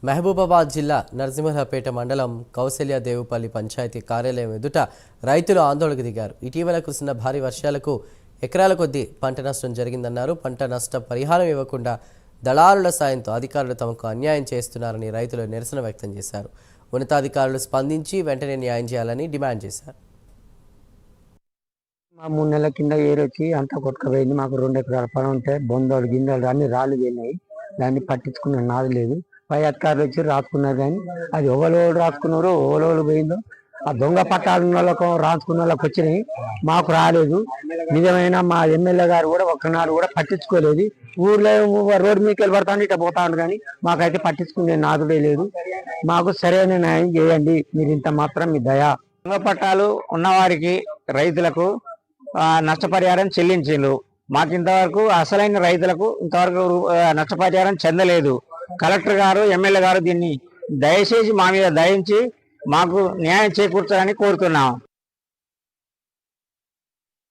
మహబూబాబాద్ జిల్లా నరసింహపేట మండలం కౌసల్యదేవుపల్లి పంచాయతీ కార్యాలయం ఎదుట రైతులు ఆందోళనకు దిగారు. ఇటీవల కురిసిన భారీ వర్షాలకు ఎకరాల కొద్దీ పంట నష్టం జరిగిందన్నారు. పంట నష్ట పరిహారం ఇవ్వకుండా దళారుల సాయంతో అధికారులు తమకు అన్యాయం చేస్తున్నారని రైతులు నిరసన వ్యక్తం చేశారు. ఉన్నతాధికారులు స్పందించి వెంటనే న్యాయం చేయాలని డిమాండ్ చేశారు. 3 నెలల కింద ఏరొచ్చి అంతా కొట్టుకుపోయింది. మాకు 2 ఎకరాల పొలం ఉంటే బొందలు గిందలు అన్ని రాళ్ళు పోయినాయి. దాన్ని పట్టించుకున్న నాది లేదు. పై అధికారులు వచ్చి రాసుకున్నారు, కానీ అది ఎవరు రాసుకున్నారో ఎవరు పోయిందో ఆ దొంగ పట్టాలు ఉన్న వాళ్ళకు రాసుకున్న వాళ్ళకి వచ్చినాయి, మాకు రాలేదు. నిజమైన మా ఎమ్మెల్యే గారు కూడా ఒక్కనాడు కూడా పట్టించుకోలేదు. ఊర్లో రోడ్డు మీకు వెళ్ళబడతాను ఇట్లా పోతాను, కానీ మాకైతే పట్టించుకునే నాదుడే లేదు. మాకు సరైన న్యాయం చేయండి, మీరు ఇంత మాత్రం మీ దయ. దొంగ పట్టాలు ఉన్నవారికి రైతులకు నష్టపరిహారం చెల్లించిండ్రు. మాకు ఇంతవరకు అసలైన రైతులకు ఇంతవరకు నష్టపరిహారం చెందలేదు. కలెక్టర్ గారు ఎమ్మెల్యే గారు దీన్ని దయచేసి మా మీద దయించి మాకు న్యాయం చేకూర్చాలని కోరుతున్నాం.